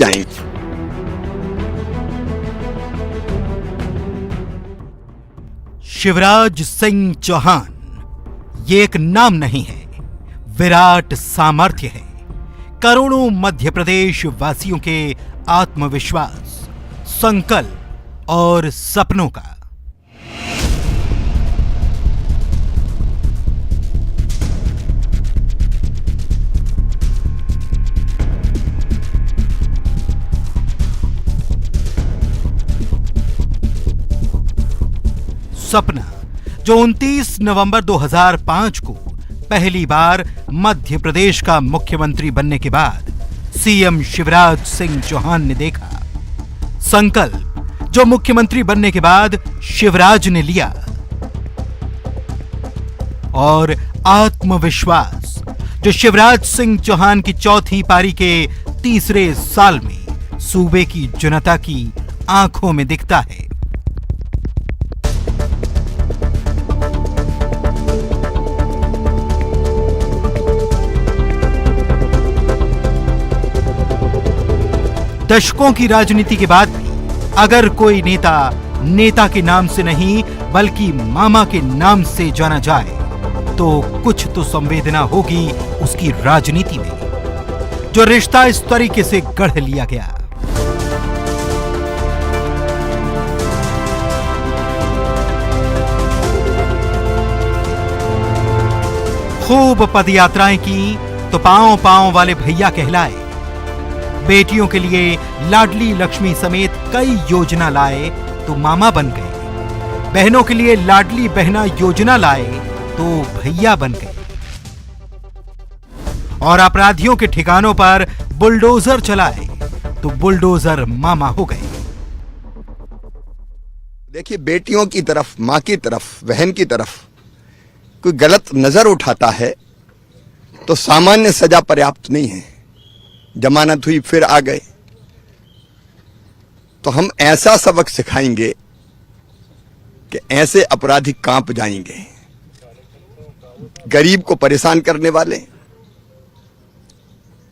जाएंगे। शिवराज सिंह चौहान ये एक नाम नहीं है, विराट सामर्थ्य है। करोड़ों मध्य प्रदेश वासियों के आत्मविश्वास, संकल्प और सपनों का। सपना जो 29 नवंबर 2005 को पहली बार मध्य प्रदेश का मुख्यमंत्री बनने के बाद सीएम शिवराज सिंह चौहान ने देखा। संकल्प जो मुख्यमंत्री बनने के बाद शिवराज ने लिया। और आत्मविश्वास जो शिवराज सिंह चौहान की चौथी पारी के तीसरे साल में सूबे की जनता की आंखों में दिखता है। दशकों की राजनीति के बाद भी अगर कोई नेता के नाम से नहीं बल्कि मामा के नाम से जाना जाए तो कुछ तो संवेदना होगी उसकी राजनीति में, जो रिश्ता इस तरीके से गढ़ लिया गया। खूब पदयात्राएं की तो पांव पांव वाले भैया कहलाए। बेटियों के लिए लाडली लक्ष्मी समेत कई योजना लाए तो मामा बन गए। बहनों के लिए लाडली बहना योजना लाए तो भैया बन गए। और अपराधियों के ठिकानों पर बुलडोजर चलाए तो बुलडोजर मामा हो गए। देखिए, बेटियों की तरफ, मां की तरफ, बहन की तरफ कोई गलत नजर उठाता है तो सामान्य सजा पर्याप्त नहीं है। जमानत हुई फिर आ गए, तो हम ऐसा सबक सिखाएंगे कि ऐसे अपराधी कांप जाएंगे। गरीब को परेशान करने वाले,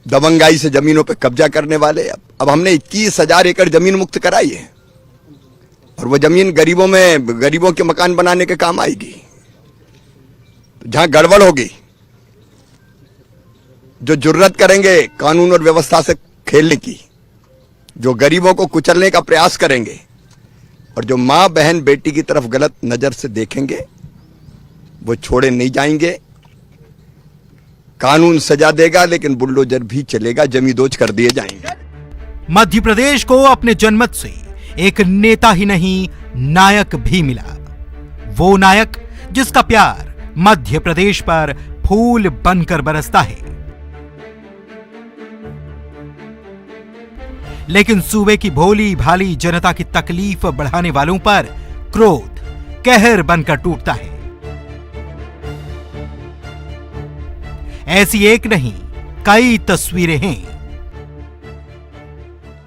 दबंगाई से जमीनों पर कब्जा करने वाले, अब हमने 21,000 एकड़ जमीन मुक्त कराई है और वो जमीन गरीबों के मकान बनाने के काम आएगी। तो जहां गड़बड़ होगी, जो जुर्रत करेंगे कानून और व्यवस्था से खेलने की, जो गरीबों को कुचलने का प्रयास करेंगे और जो मां बहन बेटी की तरफ गलत नजर से देखेंगे, वो छोड़े नहीं जाएंगे। कानून सजा देगा लेकिन बुलडोजर भी चलेगा, जमींदोज कर दिए जाएंगे। मध्य प्रदेश को अपने जनमत से एक नेता ही नहीं, नायक भी मिला। वो नायक जिसका प्यार मध्य प्रदेश पर फूल बनकर बरसता है। लेकिन सूबे की भोली भाली जनता की तकलीफ बढ़ाने वालों पर क्रोध कहर बनकर टूटता है। ऐसी एक नहीं, कई तस्वीरें हैं।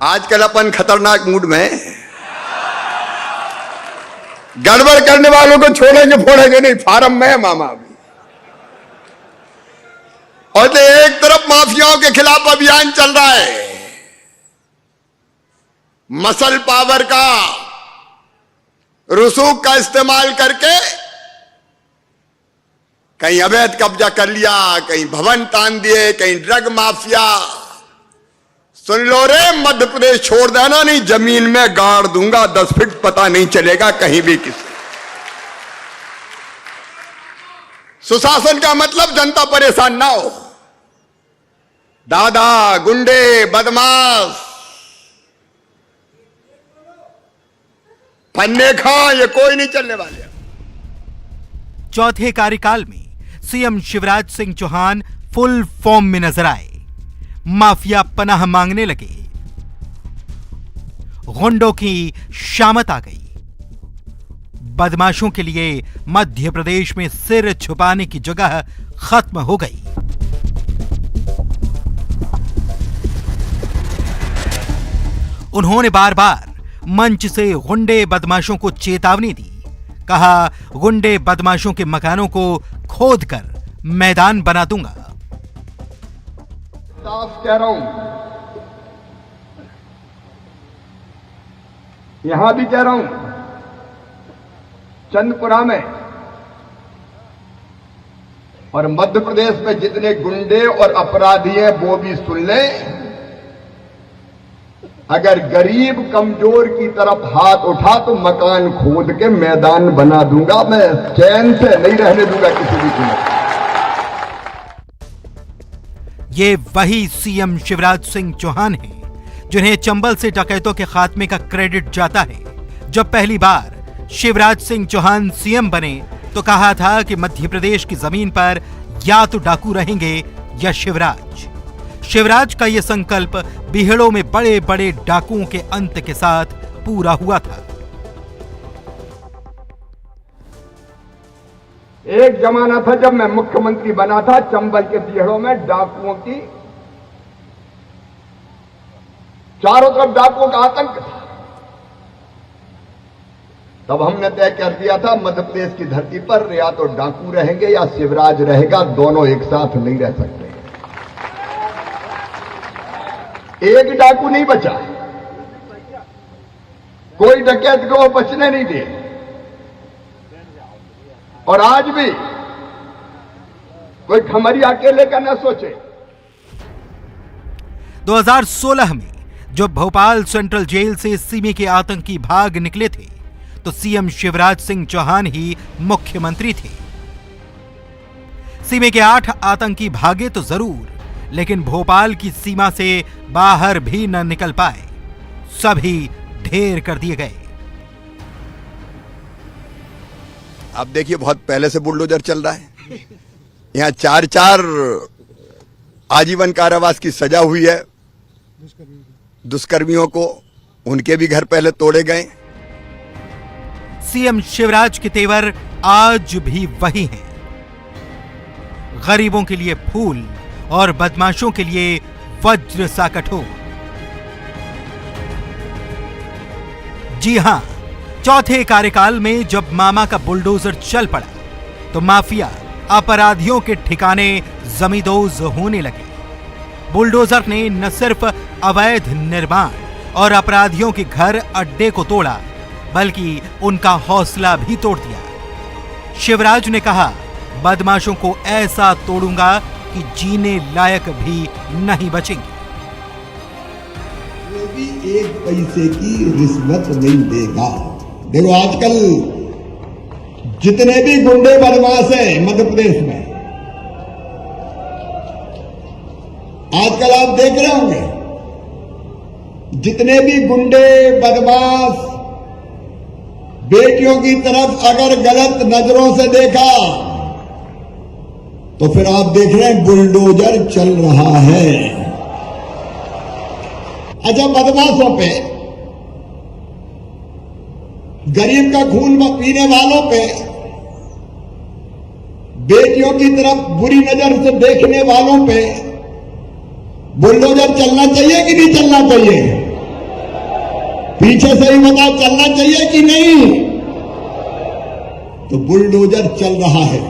आजकल अपन खतरनाक मूड में हैं। गड़बड़ करने वालों को छोड़ेंगे फोड़ेंगे नहीं, फार्म में है मामा भी। और तो एक तरफ माफियाओं के खिलाफ अभियान चल रहा है, मसल पावर का, रसूख का इस्तेमाल करके कहीं अवैध कब्जा कर लिया, कहीं भवन तान दिए, कहीं ड्रग माफिया। सुन लो रे, मध्य प्रदेश छोड़ देना नहीं, जमीन में गाड़ दूंगा 10 फीट, पता नहीं चलेगा कहीं भी किसी। सुशासन का मतलब जनता परेशान ना हो। दादा, गुंडे, बदमाश, पन्ने खा, ये कोई नहीं चलने वाले। चौथे कार्यकाल में CM Shivraj Singh Chouhan full form में नजर आए। माफिया पनाह मांगने लगे, गुंडों की शामत आ गई। बदमाशों के लिए मध्य प्रदेश में सिर छुपाने की जगह खत्म हो गई। उन्होंने बार बार मंच से गुंडे बदमाशों को चेतावनी दी। कहा, गुंडे बदमाशों के मकानों को खोदकर मैदान बना दूंगा। साफ कह रहा हूं, यहां भी कह रहा हूं, चंदपुरा में और मध्य प्रदेश में जितने गुंडे और अपराधी हैं वो भी सुन लें, अगर गरीब कमजोर की तरफ हाथ उठा तो मकान खोद के मैदान बना दूंगा। मैं चैन से नहीं रहने दूंगा किसी भी कीमत। ये वही सीएम शिवराज सिंह चौहान हैं जिन्हें चंबल से डकैतों के खात्मे का क्रेडिट जाता है। जब पहली बार शिवराज सिंह चौहान सीएम बने तो कहा था कि मध्य प्रदेश की जमीन पर या तो डाकू रहेंगे या शिवराज। शिवराज का यह संकल्प बीहड़ों में बड़े बड़े डाकुओं के अंत के साथ पूरा हुआ था। एक जमाना था जब मैं मुख्यमंत्री बना था, चंबल के बीहड़ों में डाकुओं की चारों तरफ डाकुओं का आतंक था। तब हमने तय कर दिया था मध्य प्रदेश की धरती पर या तो डाकू रहेंगे या शिवराज रहेगा, दोनों एक साथ नहीं रह सकते। एक डाकू नहीं बचा, कोई डकैत को बचने नहीं दिए। और आज भी कोई खमरिया अकेले का न सोचे। 2016 में जब भोपाल सेंट्रल जेल से सीमी के आतंकी भाग निकले थे तो सीएम शिवराज सिंह चौहान ही मुख्यमंत्री थे। सीमे के 8 आतंकी भागे तो जरूर, लेकिन भोपाल की सीमा से बाहर भी न निकल पाए, सभी ढेर कर दिए गए। आप देखिए, बहुत पहले से बुलडोजर चल रहा है। यहां 4 आजीवन कारावास की सजा हुई है दुष्कर्मियों को, उनके भी घर पहले तोड़े गए। सीएम शिवराज के तेवर आज भी वही हैं। गरीबों के लिए फूल और बदमाशों के लिए वज्र सा कठोर। जी हां, चौथे कार्यकाल में जब मामा का बुलडोजर चल पड़ा तो माफिया अपराधियों के ठिकाने जमींदोज होने लगे। बुलडोजर ने न सिर्फ अवैध निर्माण और अपराधियों के घर अड्डे को तोड़ा, बल्कि उनका हौसला भी तोड़ दिया। शिवराज ने कहा, बदमाशों को ऐसा तोड़ूंगा कि जीने लायक भी नहीं बचेंगे। वो भी 1 पैसे की रिश्वत नहीं देगा। देखो, आजकल जितने भी गुंडे बदमाश हैं मध्य प्रदेश में, आजकल आप देख रहे होंगे, जितने भी गुंडे बदमाश बेटियों की तरफ अगर गलत नजरों से देखा तो फिर आप देख रहे हैं बुलडोजर चल रहा है। अच्छा, बदमाशों पे, गरीब का खून पीने वालों पे, बेटियों की तरफ बुरी नजर से देखने वालों पे बुलडोजर चलना चाहिए कि नहीं चलना चाहिए? पीछे से ही बताओ, चलना चाहिए कि नहीं? तो बुलडोजर चल रहा है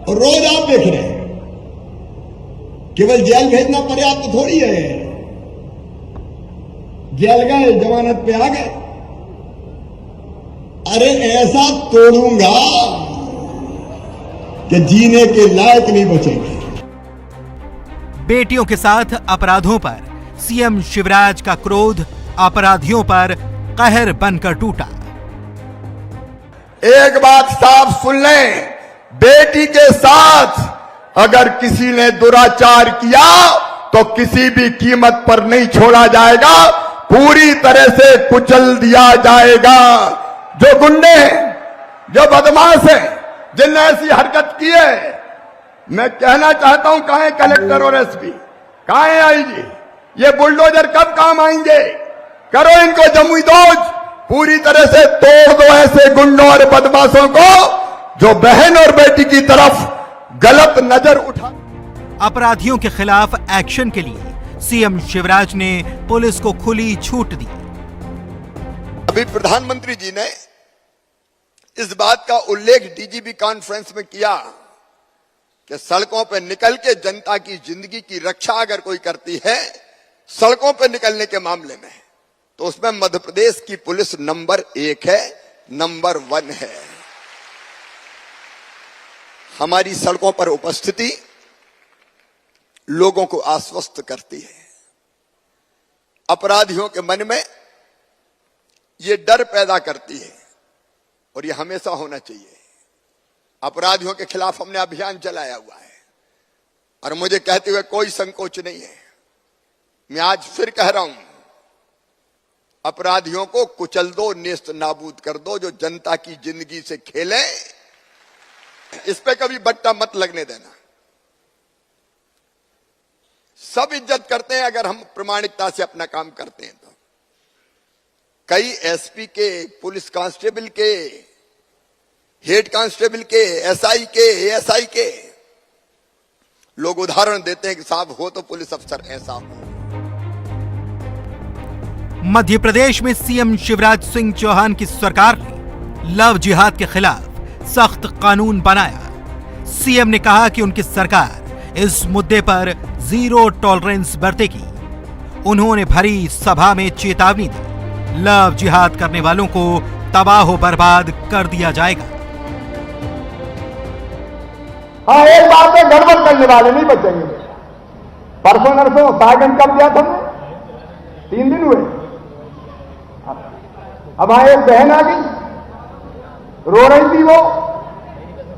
और रोज आप देख रहे हैं। केवल जेल भेजना पर्याप्त थोड़ी है। जेल गए, जमानत पे आ गए, अरे ऐसा तोड़ूंगा कि जीने के लायक नहीं बचेंगे। बेटियों के साथ अपराधों पर सीएम शिवराज का क्रोध अपराधियों पर कहर बनकर टूटा। एक बात साफ सुन लें, बेटी के साथ अगर किसी ने दुराचार किया तो किसी भी कीमत पर नहीं छोड़ा जाएगा, पूरी तरह से कुचल दिया जाएगा। जो गुंडे हैं, जो बदमाश हैं, जिनने ऐसी हरकत की है, मैं कहना चाहता हूं, कहां है कलेक्टर और एसपी, कहां है आईजी? ये बुलडोजर कब काम आएंगे? करो इनको जमींदोज, पूरी तरह से तोड़ दो ऐसे गुंडों और बदमाशों को जो बहन और बेटी की तरफ गलत नजर उठा। अपराधियों के खिलाफ एक्शन के लिए सीएम शिवराज ने पुलिस को खुली छूट दी। अभी प्रधानमंत्री जी ने इस बात का उल्लेख डीजीपी कॉन्फ्रेंस में किया कि सड़कों पर निकल के जनता की जिंदगी की रक्षा अगर कोई करती है, सड़कों पर निकलने के मामले में, तो उसमें मध्य प्रदेश की पुलिस नंबर 1 है, नंबर 1 है। हमारी सड़कों पर उपस्थिति लोगों को आश्वस्त करती है। अपराधियों के मन में यह डर पैदा करती है और यह हमेशा होना चाहिए। अपराधियों के खिलाफ हमने अभियान चलाया हुआ है और मुझे कहते हुए कोई संकोच नहीं है। मैं आज फिर कह रहा हूं, अपराधियों को कुचल दो, नेस्त नाबूद कर दो। जो जनता की जिंदगी से खेले, इस पे कभी बट्टा मत लगने देना। सब इज्जत करते हैं अगर हम प्रामाणिकता से अपना काम करते हैं तो। कई एसपी के, पुलिस कांस्टेबल के, हेड कांस्टेबल के, एसआई के, एएसआई के लोग उदाहरण देते हैं कि साहब हो तो पुलिस अफसर ऐसा हो। मध्य प्रदेश में सीएम शिवराज सिंह चौहान की सरकार ने लव जिहाद के खिलाफ सख्त कानून बनाया। सीएम ने कहा कि उनकी सरकार इस मुद्दे पर जीरो टॉलरेंस बरतेगी। उन्होंने भरी सभा में चेतावनी दी, लव जिहाद करने वालों को तबाह बर्बाद कर दिया जाएगा। हाँ, एक बात है, गड़बड़ करने वाले नहीं बचेंगे। परसों नरसों सागन कब दिया था? 3 दिन हुए। अब हाँ, एक बहन आ गई, रो रही थी वो,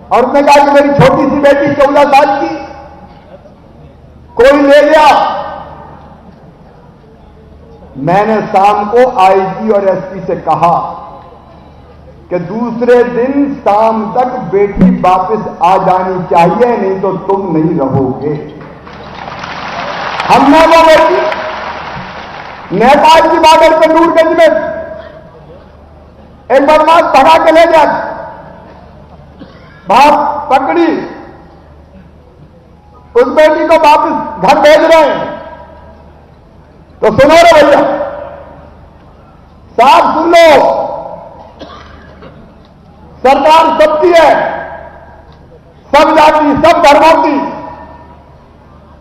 और उसने कहा कि मेरी छोटी सी बेटी 14 साल की कोई ले गया। मैंने शाम को आईजी और एसपी से कहा कि दूसरे दिन शाम तक बेटी वापस आ जानी चाहिए, नहीं तो तुम नहीं रहोगे। हमने वो बेटी नेपाल की बॉर्डर पे नूरगंज में एक बदमाश भगा के ले गया, बाप पकड़ी, उस बेटी को वापस घर भेज रहे हैं। तो सुनो रे भैया, साफ सुन लो, सरकार सबकी है, सब जाति, सब धर्मों की,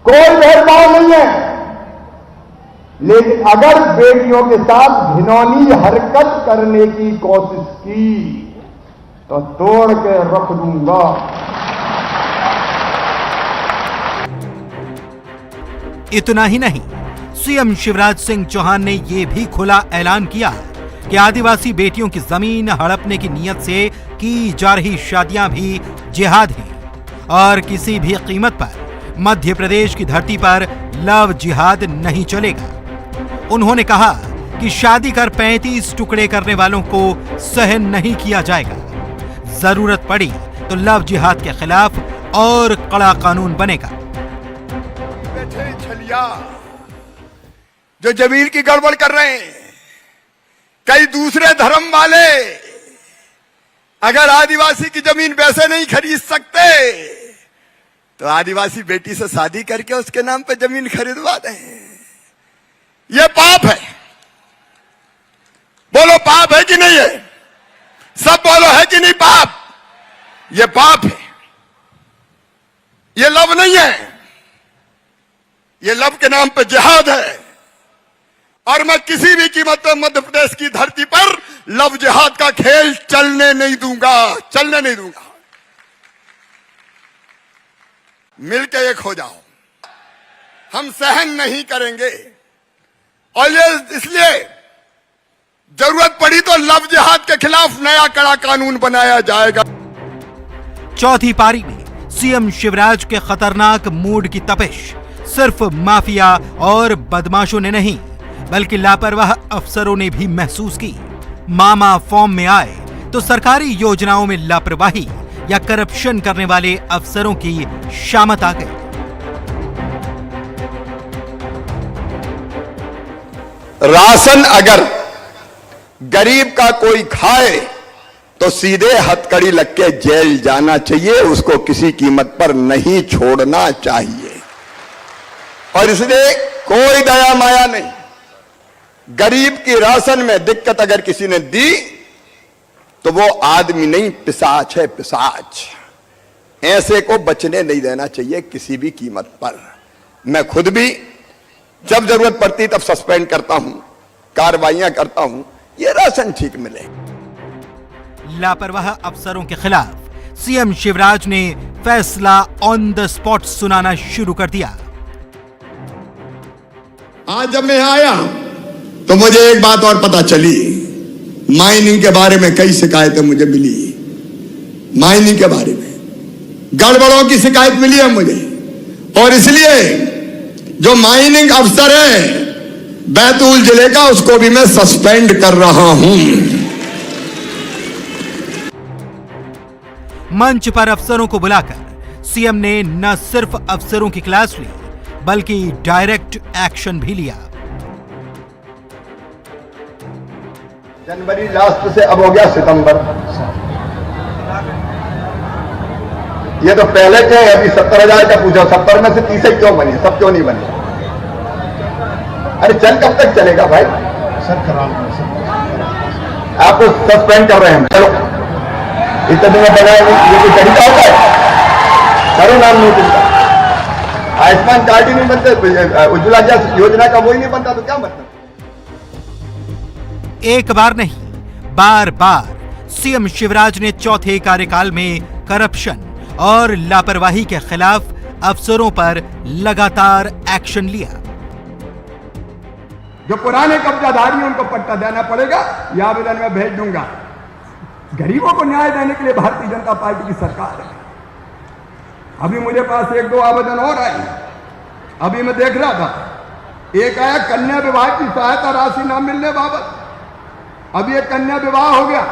कोई भेदभाव नहीं है। लेकिन अगर बेटियों के साथ घिनौनी हरकत करने की कोशिश की तो तोड़ के रख दूंगा। इतना ही नहीं, सीएम शिवराज सिंह चौहान ने यह भी खुला ऐलान किया कि आदिवासी बेटियों की जमीन हड़पने की नीयत से की जा रही शादियां भी जिहाद हैं और किसी भी कीमत पर मध्य प्रदेश की धरती पर लव जिहाद नहीं चलेगा। उन्होंने कहा कि शादी कर 35 टुकड़े करने वालों को सहन नहीं किया जाएगा। जरूरत पड़ी तो लव जिहाद के खिलाफ और कड़ा कानून बनेगा। बैठे छलिया जो जमीन की गड़बड़ कर रहे हैं, कई दूसरे धर्म वाले अगर आदिवासी की जमीन वैसे नहीं खरीद सकते तो आदिवासी बेटी से शादी करके उसके नाम पे जमीन खरीदवा दें। यह पाप है। बोलो पाप है कि नहीं है? सब बोलो है कि नहीं पाप? यह पाप है। यह लव नहीं है, यह लव के नाम पे जिहाद है। और मैं किसी भी कीमत पर मध्य प्रदेश की धरती पर लव जिहाद का खेल चलने नहीं दूंगा, चलने नहीं दूंगा। मिलके एक हो जाओ, हम सहन नहीं करेंगे। और ये इसलिए जरूरत पड़ी तो लव जिहाद के खिलाफ नया कड़ा कानून बनाया जाएगा। चौथी पारी में सीएम शिवराज के खतरनाक मूड की तपिश सिर्फ माफिया और बदमाशों ने नहीं बल्कि लापरवाह अफसरों ने भी महसूस की। मामा फॉर्म में आए तो सरकारी योजनाओं में लापरवाही या करप्शन करने वाले अफसरों की शामत आ गई। राशन अगर गरीब का कोई खाए तो सीधे हथकड़ी लग के जेल जाना चाहिए, उसको किसी कीमत पर नहीं छोड़ना चाहिए। और इसलिए कोई दया माया नहीं। गरीब की राशन में दिक्कत अगर किसी ने दी तो वो आदमी नहीं, पिशाच है, पिशाच। ऐसे को बचने नहीं देना चाहिए किसी भी कीमत पर। मैं खुद भी जब जरूरत पड़ती तब सस्पेंड करता हूं, कार्रवाइयां करता हूं, ये राशन ठीक मिले। लापरवाह अफसरों के खिलाफ सीएम शिवराज ने फैसला ऑन द स्पॉट सुनाना शुरू कर दिया। आज जब मैं आया तो मुझे एक बात और पता चली, माइनिंग के बारे में कई शिकायतें मुझे मिली। माइनिंग के बारे में गड़बड़ों की शिकायत मिली है मुझे, और इसलिए जो माइनिंग अफसर है बैतूल जिले का, उसको भी मैं सस्पेंड कर रहा हूं। मंच पर अफसरों को बुलाकर सीएम ने न सिर्फ अफसरों की क्लास ली, बल्कि डायरेक्ट एक्शन भी लिया। जनवरी लास्ट से अब हो गया सितंबर। ये तो पहले थे, अभी 70,000 का पूछा, 70 में से 30 ही क्यों बनी, सब क्यों नहीं बनी? अरे चल कब तक चलेगा भाई? आपको सस्पेंड कर रहे हैं। चलो इतने दिन में बनाया ये कोई तरीका होता है? करो नाम नहीं मिलता, आयुष्मान कार्ड ही नहीं बनते, उज्ज्वला गैस योजना का वो ही नहीं बनता, तो क्या मतलब? एक बार नहीं, बार बार सीएम शिवराज ने चौथे कार्यकाल में करप्शन और लापरवाही के खिलाफ अफसरों पर लगातार एक्शन लिया। जो पुराने कब्जाधारी हैं उनको पट्टा देना पड़ेगा, यह आवेदन में भेज दूंगा। गरीबों को न्याय देने के लिए भारतीय जनता पार्टी की सरकार है। अभी मुझे पास 1-2 आवेदन और आए, अभी मैं देख रहा था। एक आया कन्या विवाह की सहायता राशि न मिलने बाबत, अभी एक कन्या विवाह हो गया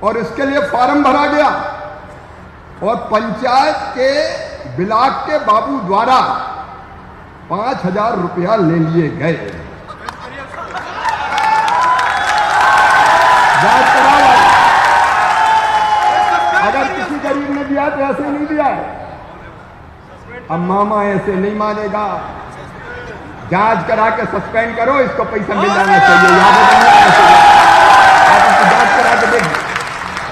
और इसके लिए फॉर्म भरा गया और पंचायत के ब्लॉक के बाबू द्वारा 5,000 रुपया ले लिए गए। जांच करा लो। अगर किसी गरीब ने दिया तो ऐसे नहीं दिया है। अब मामा ऐसे नहीं मानेगा, जांच करा के सस्पेंड करो, इसको पैसा मिल जाना चाहिए। याद है, आप इसकी जांच करा के देखिए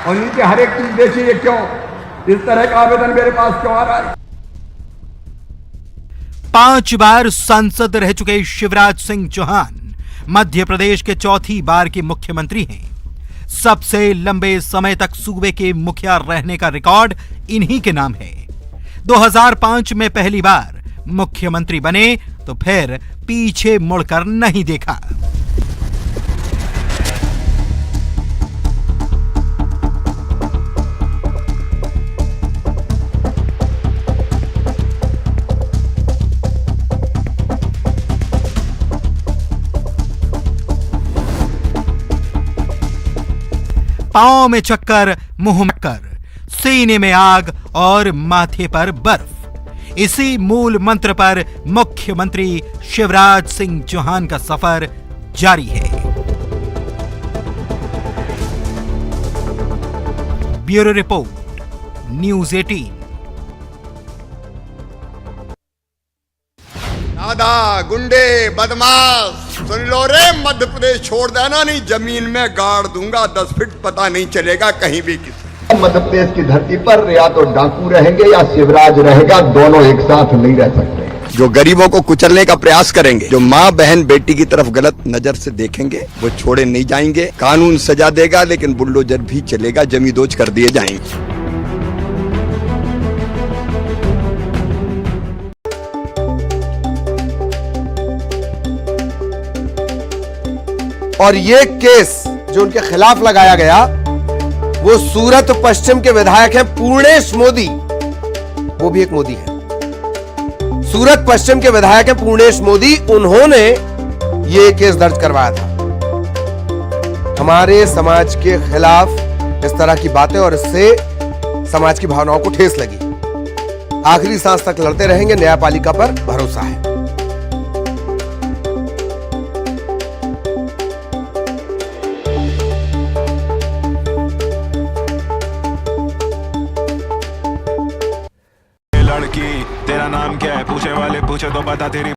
और नीचे हर एक चीज देखिए क्यों इस तरह का आवेदन मेरे पास क्यों आ रहा है। 5 बार सांसद रह चुके शिवराज सिंह चौहान मध्य प्रदेश के चौथी बार के मुख्यमंत्री हैं। सबसे लंबे समय तक सूबे के मुखिया रहने का रिकॉर्ड इन्हीं के नाम है। 2005 में पहली बार मुख्यमंत्री बने तो फिर पीछे मुड़कर नहीं देखा। पांव में चक्कर, मुंह में कर, सीने में आग और माथे पर बर्फ। इसी मूल मंत्र पर मुख्यमंत्री शिवराज सिंह चौहान का सफर जारी है। Bureau report, news 18। दादा गुंडे बदमाश सुन लो रे, मध्य प्रदेश छोड़ देना, नहीं जमीन में गाड़ दूंगा 10 फीट, पता नहीं चलेगा कहीं भी किसी। मध्य प्रदेश की धरती पर या तो डाकू रहेंगे या शिवराज रहेगा, दोनों एक साथ नहीं रह सकते। जो गरीबों को कुचलने का प्रयास करेंगे, जो माँ बहन बेटी की तरफ गलत नजर से देखेंगे, वो छोड़े नहीं जाएंगे। कानून सजा देगा लेकिन बुलडोजर भी चलेगा, जमींदोज कर दिए जाएंगे। और ये केस जो उनके खिलाफ लगाया गया, वो सूरत पश्चिम के विधायक हैं पूर्णेश मोदी, वो भी एक मोदी है। सूरत पश्चिम के विधायक हैं पूर्णेश मोदी, उन्होंने ये केस दर्ज करवाया था। हमारे समाज के खिलाफ इस तरह की बातें, और इससे समाज की भावनाओं को ठेस लगी। आखिरी सांस तक लड़ते रहेंगे, न्यायपालिका पर भरोसा है। लड़की तेरा नाम क्या है, पूछे वाले पूछे तो बता तेरी